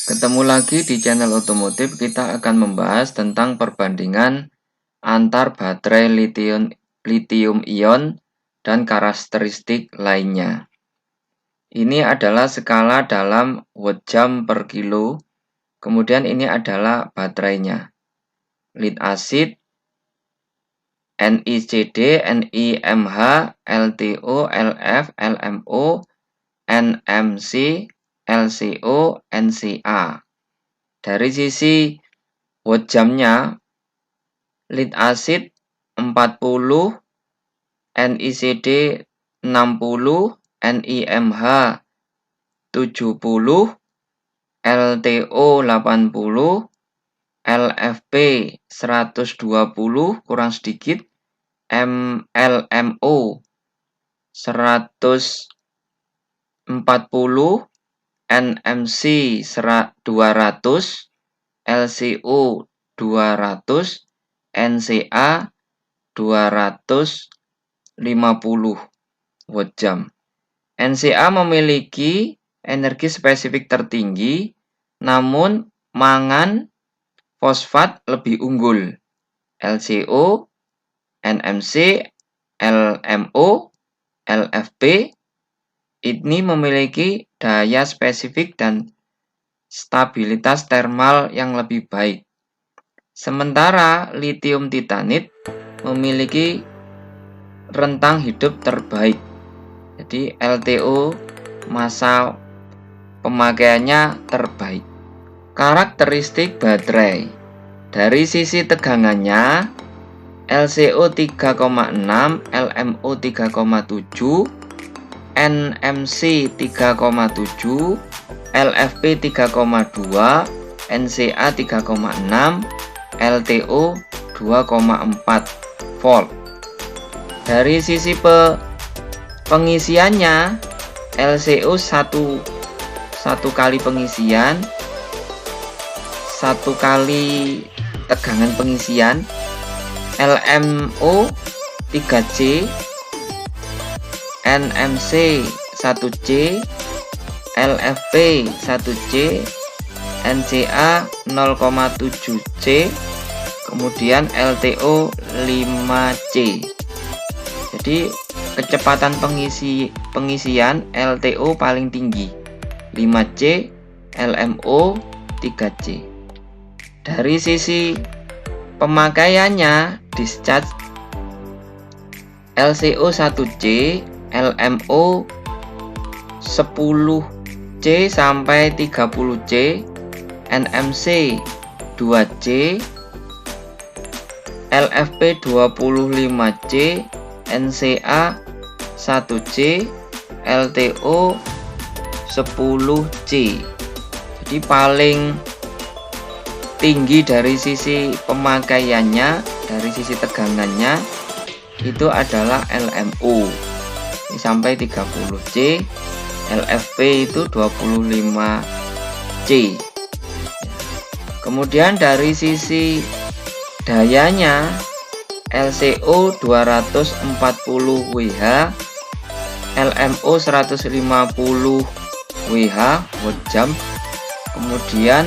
Ketemu lagi di channel otomotif, kita akan membahas tentang perbandingan antar baterai lithium ion dan karakteristik lainnya. Ini adalah skala dalam watt jam per kilo. Kemudian ini adalah baterainya. Lead acid, NiCd, NiMH, LTO, LF, LMO, NMC, LCO, NCA. Dari sisi watt jamnya, lead acid 40, NiCd 60, NiMH 70, LTO 80, LFP 120 kurang sedikit, LMO 140, NMC 200, LCO 200, NCA 250 watt jam. NCA memiliki energi spesifik tertinggi, namun mangan fosfat lebih unggul. LCO, NMC, LMO, LFP ini memiliki daya spesifik dan stabilitas termal yang lebih baik. Sementara lithium titanit memiliki rentang hidup terbaik. Jadi LTO masa pemakaiannya terbaik. Karakteristik baterai. Dari sisi tegangannya, LCO 3,6, LMO 3,7, NMC 3,7, LFP 3,2, NCA 3,6, LTO 2,4 volt. Dari sisi pengisiannya, LCO satu kali pengisian, satu kali tegangan pengisian, LMO 3C, NMC 1C, LFP 1C, NCA 0,7C, kemudian LTO 5C. Jadi kecepatan pengisian LTO paling tinggi 5C, LMO 3C. Dari sisi pemakaiannya, discharge LCO 1C, LMO 10C sampai 30C, NMC 2C, LFP 25C, NCA 1C, LTO 10C. Jadi paling tinggi dari sisi pemakaiannya, dari sisi tegangannya itu adalah LMO ini sampai 30C, LFP itu 25C. Kemudian dari sisi dayanya, LCO 240 Wh, LMO 150 Wh watt jam, kemudian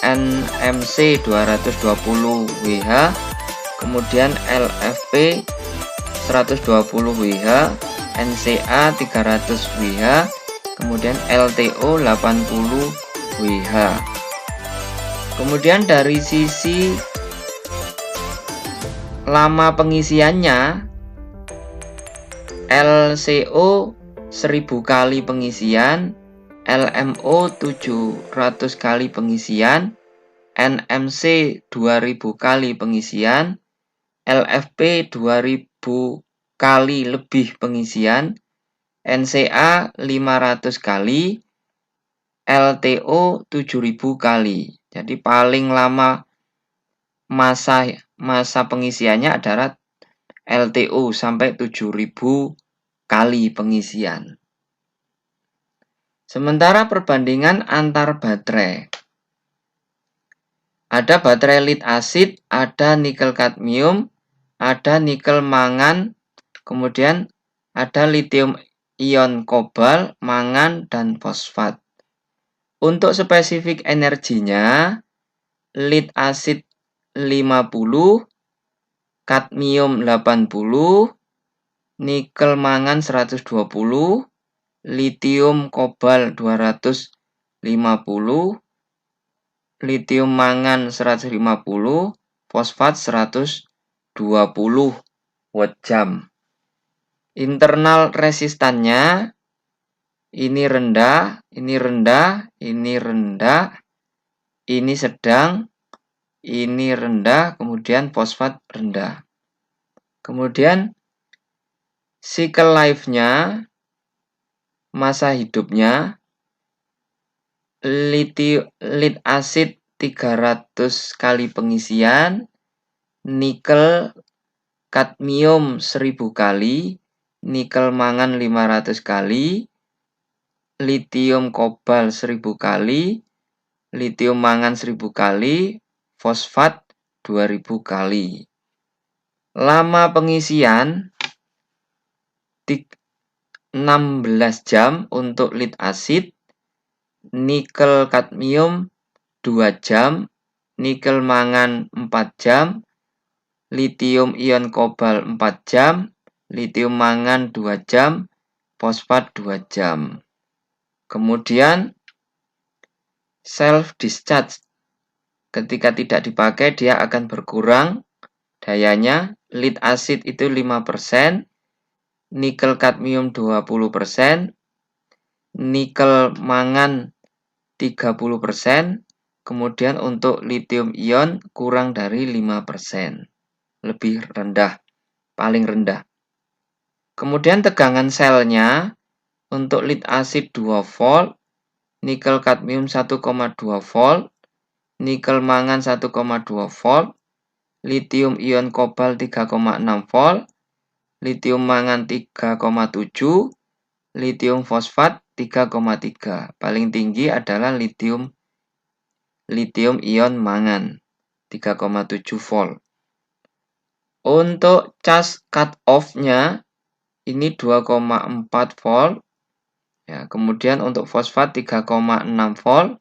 NMC 220 Wh, kemudian LFP 120 Wh, NCA 300 Wh, kemudian LTO 80 Wh. Kemudian dari sisi lama pengisiannya, LCO 1000 kali pengisian, LMO 700 kali pengisian, NMC 2000 kali pengisian, LFP 2000 kali lebih pengisian, NCA 500 kali, LTO 7000 kali. Jadi paling lama masa pengisiannya adalah LTO sampai 7000 kali pengisian. Sementara perbandingan antar baterai. Ada baterai lead acid, ada nikel kadmium, ada nikel mangan, kemudian ada lithium ion kobal, mangan, dan fosfat. Untuk spesifik energinya, lead acid 50, kadmium 80, nikel mangan 120, litium kobal 250, litium mangan 150, fosfat 120 watt jam. Internal resistannya ini rendah, ini rendah, ini rendah, ini sedang, ini rendah, kemudian fosfat rendah. Kemudian cycle life-nya, masa hidupnya, lead acid 300 kali pengisian, nikel kadmium 1000 kali, nikel mangan 500 kali, litium kobal 1000 kali, litium mangan 1000 kali, fosfat 2000 kali. Lama pengisian 16 jam untuk lead acid, nikel kadmium 2 jam, nikel mangan 4 jam, litium ion kobal 4 jam, litium mangan 2 jam, fosfat 2 jam. Kemudian self discharge, ketika tidak dipakai dia akan berkurang dayanya. Lead acid itu 5%, nikel kadmium 20%, nikel mangan 30%, kemudian untuk lithium ion kurang dari 5%, lebih rendah, paling rendah. Kemudian tegangan selnya untuk lead acid 2 volt, nikel kadmium 1,2 volt, nikel mangan 1,2 volt, litium ion kobal 3,6 volt, litium mangan 3,7, litium fosfat 3,3. Paling tinggi adalah litium ion mangan 3,7 volt. Untuk charge cut-off-nya ini 2,4 volt. Ya, kemudian untuk fosfat 3,6 volt,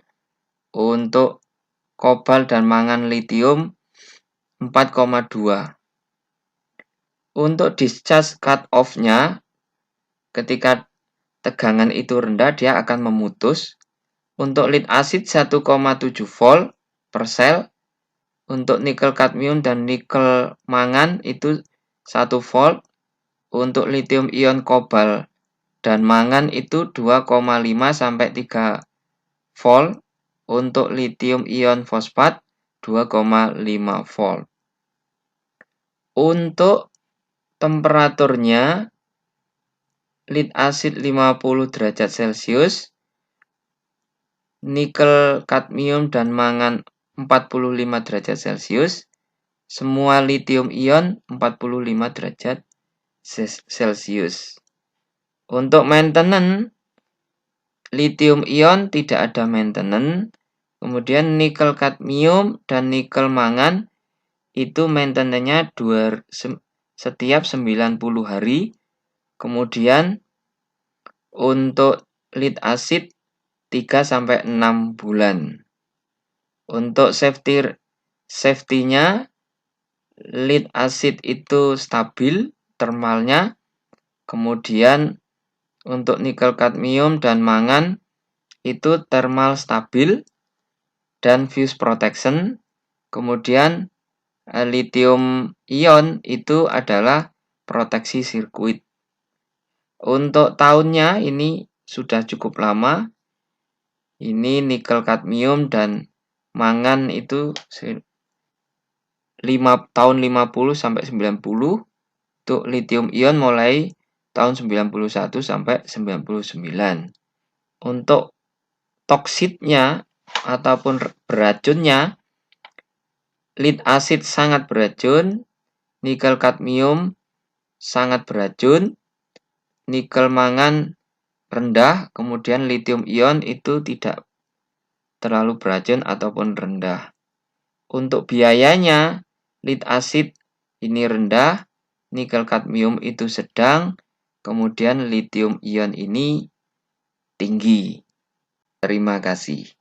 untuk kobal dan mangan litium 4,2. Untuk discharge cut-off-nya, ketika tegangan itu rendah, dia akan memutus. Untuk lead acid 1,7 volt per sel, untuk nikel kadmium dan nikel mangan itu 1 volt, untuk litium ion kobal dan mangan itu 2,5 sampai 3 volt, untuk litium ion fosfat 2,5 volt. Untuk temperaturnya, lead acid 50 derajat Celcius, nikel kadmium dan mangan 45 derajat Celcius, semua litium ion 45 derajat Celcius. Untuk maintenance, litium ion tidak ada maintenance. Kemudian nikel kadmium dan nikel mangan itu maintenance-nya setiap 90 hari. Kemudian untuk lead acid 3-6 bulan. Untuk safety-nya, lead acid itu stabil thermalnya. Kemudian untuk nikel kadmium dan mangan itu thermal stabil dan fuse protection. Kemudian lithium ion itu adalah proteksi sirkuit. Untuk tahunnya ini sudah cukup lama. Ini nikel kadmium dan mangan itu tahun 50 sampai 90. Untuk lithium ion mulai tahun 91 sampai 99. Untuk toksitnya ataupun beracunnya, lead acid sangat beracun, nikel kadmium sangat beracun, nikel mangan rendah, kemudian lithium ion itu tidak terlalu beracun ataupun rendah. Untuk biayanya, lead acid ini rendah, nikel kadmium itu sedang, kemudian lithium ion ini tinggi. Terima kasih.